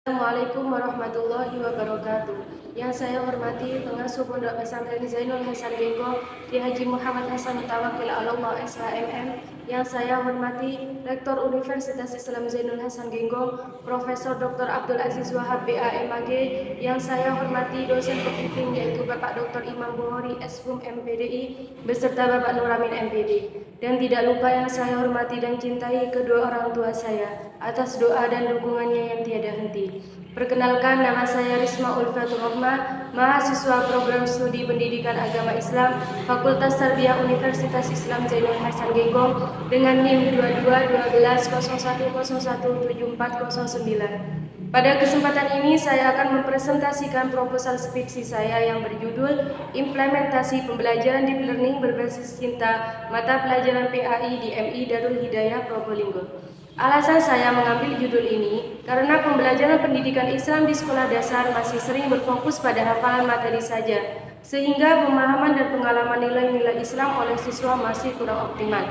Assalamualaikum warahmatullahi wabarakatuh. Yang saya hormati Pengasuh Pondok Pesantren Zainul Hasan Genggo, Ki Haji Muhammad Hasan Mutawakil Allah SHMM. Yang saya hormati Rektor Universitas Islam Zainul Hasan Genggo, Profesor Dr. Abdul Aziz Wahab BAMAG. Yang saya hormati dosen pembimbing yaitu Bapak Dr. Imam Bukhari SHUM MPDI beserta Bapak Nuramin MPD. Dan tidak lupa yang saya hormati dan cintai kedua orang tua saya atas doa dan dukungannya yang tiada henti. Perkenalkan, nama saya Risma Ulfatul Rohmah, mahasiswa program studi pendidikan agama Islam, Fakultas Tarbiyah Universitas Islam Zainul Hasan Genggo dengan NIM 221201017409. Pada kesempatan ini saya akan mempresentasikan proposal skripsi saya yang berjudul Implementasi Pembelajaran Deep Learning Berbasis Cinta Mata Pelajaran PAI di MI Darul Hidayah Probolinggo. Alasan saya mengambil judul ini karena pembelajaran pendidikan Islam di sekolah dasar masih sering berfokus pada hafalan materi saja, sehingga pemahaman dan pengalaman nilai-nilai Islam oleh siswa masih kurang optimal.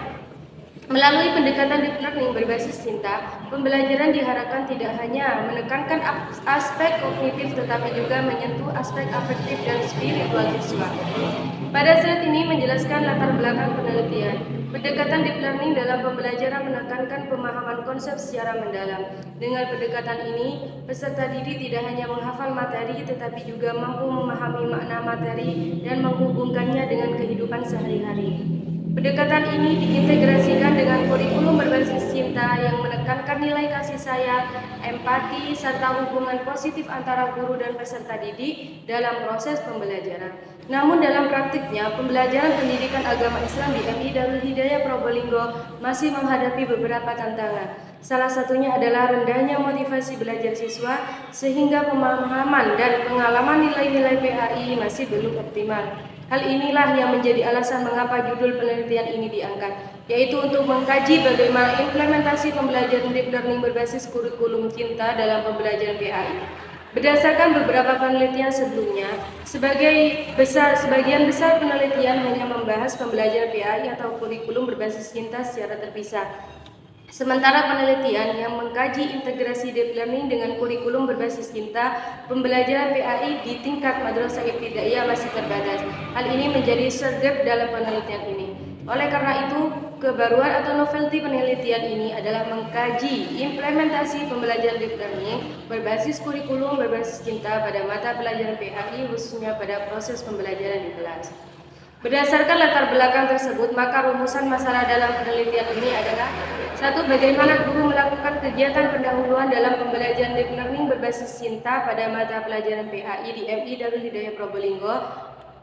Melalui pendekatan deep learning berbasis cinta, pembelajaran diharapkan tidak hanya menekankan aspek kognitif tetapi juga menyentuh aspek afektif dan spiritual siswa. Pada saat ini menjelaskan latar belakang penelitian. Pendekatan deep learning dalam pembelajaran menekankan pemahaman konsep secara mendalam. Dengan pendekatan ini, peserta didik tidak hanya menghafal materi tetapi juga mampu memahami makna materi dan menghubungkannya dengan kehidupan sehari-hari. Pendekatan ini diintegrasikan dengan kurikulum berbasis cinta yang menekankan nilai kasih sayang, empati, serta hubungan positif antara guru dan peserta didik dalam proses pembelajaran. Namun dalam praktiknya, pembelajaran pendidikan agama Islam di MI Darul Hidayah Probolinggo masih menghadapi beberapa tantangan. Salah satunya adalah rendahnya motivasi belajar siswa sehingga pemahaman dan pengalaman nilai-nilai PAI masih belum optimal. Hal inilah yang menjadi alasan mengapa judul penelitian ini diangkat, yaitu untuk mengkaji bagaimana implementasi pembelajaran deep learning berbasis kurikulum cinta dalam pembelajaran PAI. Berdasarkan beberapa penelitian sebelumnya, sebagian besar penelitian hanya membahas pembelajaran PAI atau kurikulum berbasis cinta secara terpisah. Sementara penelitian yang mengkaji integrasi deep learning dengan kurikulum berbasis cinta, pembelajaran PAI di tingkat madrasah ibtidaiyah masih terbatas. Hal ini menjadi sergap dalam penelitian ini. Oleh karena itu, kebaruan atau novelty penelitian ini adalah mengkaji implementasi pembelajaran deep learning berbasis kurikulum berbasis cinta pada mata pelajaran PAI khususnya pada proses pembelajaran di kelas. Berdasarkan latar belakang tersebut, maka rumusan masalah dalam penelitian ini adalah: 1. Bagaimana guru melakukan kegiatan pendahuluan dalam pembelajaran deep learning berbasis cinta pada mata pelajaran PAI di MI Darul Hidayah Probolinggo.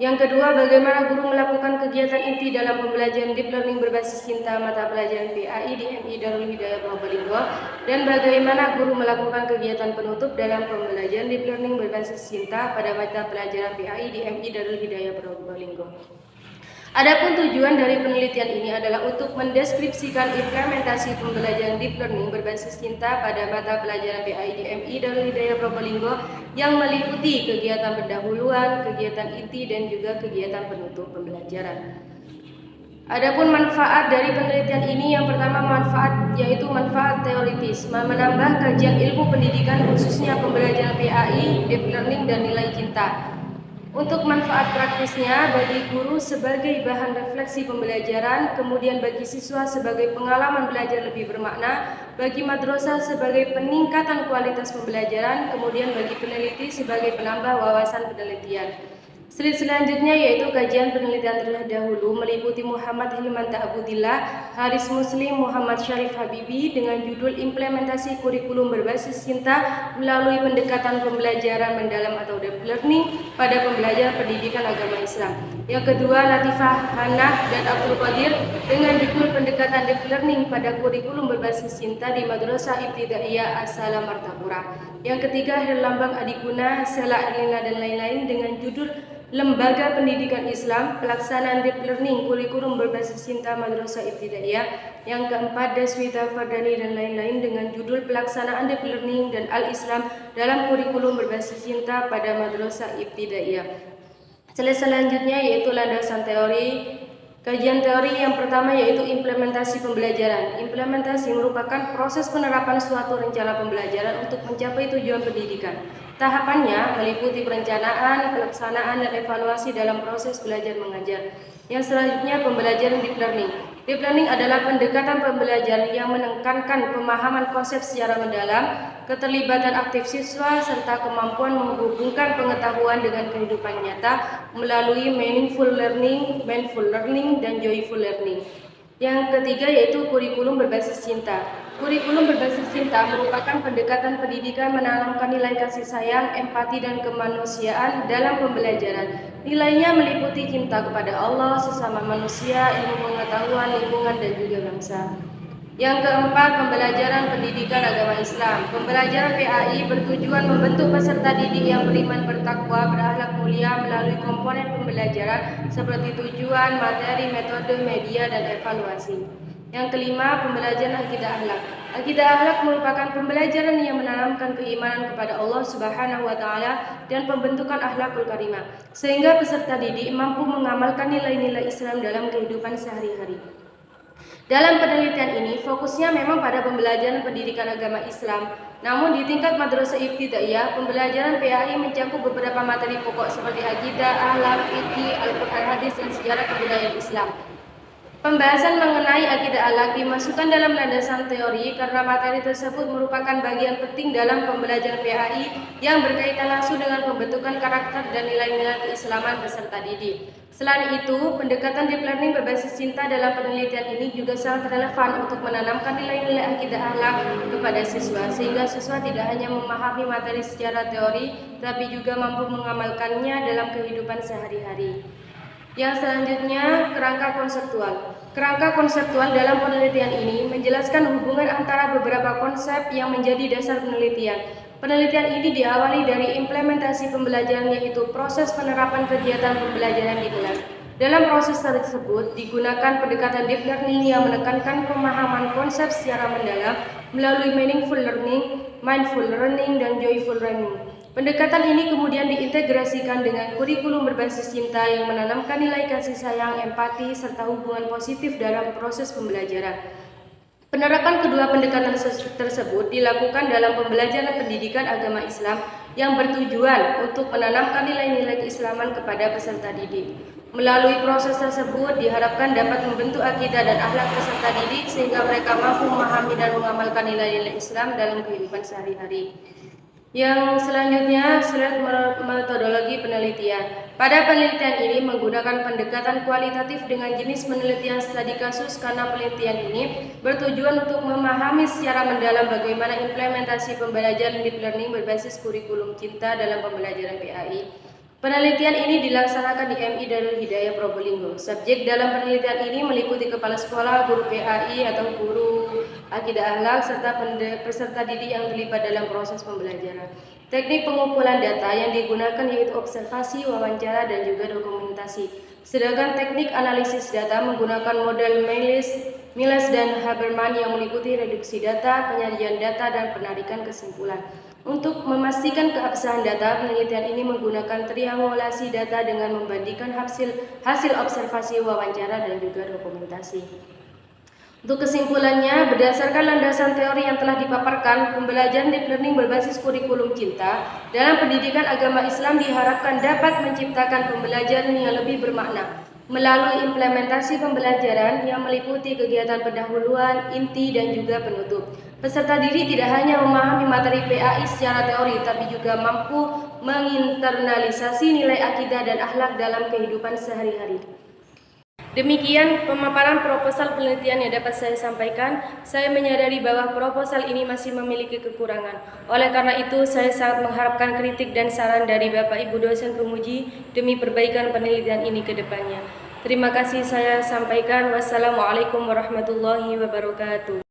Yang kedua, bagaimana guru melakukan kegiatan inti dalam pembelajaran deep learning berbasis cinta mata pelajaran PAI di MI Darul Hidayah Probolinggo. Dan bagaimana guru melakukan kegiatan penutup dalam pembelajaran deep learning berbasis cinta pada mata pelajaran PAI di MI Darul Hidayah Probolinggo. Adapun tujuan dari penelitian ini adalah untuk mendeskripsikan implementasi pembelajaran deep learning berbasis cinta pada mata pelajaran PAI di MI Darul Hidayah Probolinggo yang meliputi kegiatan pendahuluan, kegiatan inti, dan juga kegiatan penutup pembelajaran. Adapun manfaat dari penelitian ini, yang pertama manfaat yaitu manfaat teoritis, menambah kajian ilmu pendidikan khususnya pembelajaran PAI, deep learning, dan nilai cinta. Untuk manfaat praktisnya, bagi guru sebagai bahan refleksi pembelajaran, kemudian bagi siswa sebagai pengalaman belajar lebih bermakna, bagi madrasah sebagai peningkatan kualitas pembelajaran, kemudian bagi peneliti sebagai penambah wawasan penelitian. Slide selanjutnya yaitu kajian penelitian terdahulu meliputi Muhammad Hilman Ta'budillah, Haris Muslim, Muhammad Syarif Habibi dengan judul Implementasi Kurikulum Berbasis Cinta melalui pendekatan pembelajaran mendalam atau deep learning pada pembelajaran pendidikan agama Islam. Yang kedua, Latifah Hanah dan Abdul Qadir dengan judul Pendekatan Deep Learning pada Kurikulum Berbasis Cinta di Madrasah Ibtidaiyah As-Salam Martapura. Yang ketiga, Herlambang Adiguna, Sela Erlina dan lain-lain dengan judul Lembaga Pendidikan Islam, Pelaksanaan Deep Learning Kurikulum Berbasis Cinta Madrasah Ibtidaiyah. Yang keempat, Deswita Fardani dan lain-lain dengan judul Pelaksanaan Deep Learning dan Al-Islam dalam Kurikulum Berbasis Cinta pada Madrasah Ibtidaiyah. Selanjutnya yaitu landasan teori Kajian teori yang pertama yaitu implementasi pembelajaran. Implementasi merupakan proses penerapan suatu rencana pembelajaran untuk mencapai tujuan pendidikan. Tahapannya meliputi perencanaan, pelaksanaan, dan evaluasi dalam proses belajar mengajar. Yang selanjutnya pembelajaran deep learning. Deep learning adalah pendekatan pembelajaran yang menekankan pemahaman konsep secara mendalam, keterlibatan aktif siswa, serta kemampuan menghubungkan pengetahuan dengan kehidupan nyata melalui meaningful learning, mindful learning, dan joyful learning. Yang ketiga yaitu kurikulum berbasis cinta. Kurikulum berbasis cinta merupakan pendekatan pendidikan menanamkan nilai kasih sayang, empati, dan kemanusiaan dalam pembelajaran. Nilainya meliputi cinta kepada Allah, sesama manusia, ilmu pengetahuan, lingkungan, dan juga bangsa. Yang keempat, pembelajaran pendidikan agama Islam. Pembelajaran PAI bertujuan membentuk peserta didik yang beriman, bertakwa, berakhlak mulia melalui komponen pembelajaran seperti tujuan, materi, metode, media, dan evaluasi. Yang kelima, pembelajaran akidah akhlak. Akidah akhlak merupakan pembelajaran yang menanamkan keimanan kepada Allah Subhanahu wa taala dan pembentukan akhlakul karimah, sehingga peserta didik mampu mengamalkan nilai-nilai Islam dalam kehidupan sehari-hari. Dalam penelitian ini, fokusnya memang pada pembelajaran pendidikan agama Islam. Namun di tingkat madrasah ibtidaiyah, pembelajaran PAI mencakup beberapa materi pokok seperti akidah, akhlak, fikih, Al-Quran, hadis, dan sejarah kebudayaan Islam. Pembahasan mengenai akidah akhlak dimasukkan dalam landasan teori karena materi tersebut merupakan bagian penting dalam pembelajaran PAI yang berkaitan langsung dengan pembentukan karakter dan nilai-nilai keislaman peserta didik. Selain itu, pendekatan deep learning berbasis cinta dalam penelitian ini juga sangat relevan untuk menanamkan nilai-nilai akidah akhlak kepada siswa, sehingga siswa tidak hanya memahami materi secara teori, tapi juga mampu mengamalkannya dalam kehidupan sehari-hari. Yang selanjutnya, kerangka konseptual. Kerangka konseptual dalam penelitian ini menjelaskan hubungan antara beberapa konsep yang menjadi dasar penelitian. Penelitian ini diawali dari implementasi pembelajaran, yaitu proses penerapan kegiatan pembelajaran di kelas. Dalam proses tersebut digunakan pendekatan deep learning yang menekankan pemahaman konsep secara mendalam melalui meaningful learning, mindful learning, dan joyful learning. Pendekatan ini kemudian diintegrasikan dengan kurikulum berbasis cinta yang menanamkan nilai kasih sayang, empati, serta hubungan positif dalam proses pembelajaran. Penerapan kedua pendekatan tersebut dilakukan dalam pembelajaran pendidikan agama Islam yang bertujuan untuk menanamkan nilai-nilai keislaman kepada peserta didik. Melalui proses tersebut diharapkan dapat membentuk akidah dan akhlak peserta didik sehingga mereka mampu memahami dan mengamalkan nilai-nilai Islam dalam kehidupan sehari-hari. Yang selanjutnya, slide metodologi penelitian. Pada penelitian ini menggunakan pendekatan kualitatif dengan jenis penelitian studi kasus karena penelitian ini bertujuan untuk memahami secara mendalam bagaimana implementasi pembelajaran deep learning berbasis kurikulum cinta dalam pembelajaran PAI. Penelitian ini dilaksanakan di MI Darul Hidayah Probolinggo. Subjek dalam penelitian ini meliputi kepala sekolah, guru PAI atau guru akidah akhlak, serta peserta didik yang terlibat dalam proses pembelajaran. Teknik pengumpulan data yang digunakan yaitu observasi, wawancara, dan juga dokumentasi. Sedangkan teknik analisis data menggunakan model Miles dan Habermas yang meliputi reduksi data, penyajian data, dan penarikan kesimpulan. Untuk memastikan keabsahan data, penelitian ini menggunakan triangulasi data dengan membandingkan hasil observasi, wawancara, dan juga dokumentasi. Untuk kesimpulannya, berdasarkan landasan teori yang telah dipaparkan, pembelajaran deep learning berbasis kurikulum cinta dalam pendidikan agama Islam diharapkan dapat menciptakan pembelajaran yang lebih bermakna melalui implementasi pembelajaran yang meliputi kegiatan pendahuluan, inti, dan juga penutup. Peserta didik tidak hanya memahami materi PAI secara teori, tapi juga mampu menginternalisasi nilai akidah dan akhlak dalam kehidupan sehari-hari. Demikian pemaparan proposal penelitian yang dapat saya sampaikan. Saya menyadari bahwa proposal ini masih memiliki kekurangan. Oleh karena itu, saya sangat mengharapkan kritik dan saran dari Bapak Ibu dosen penguji demi perbaikan penelitian ini ke depannya. Terima kasih saya sampaikan. Wassalamualaikum warahmatullahi wabarakatuh.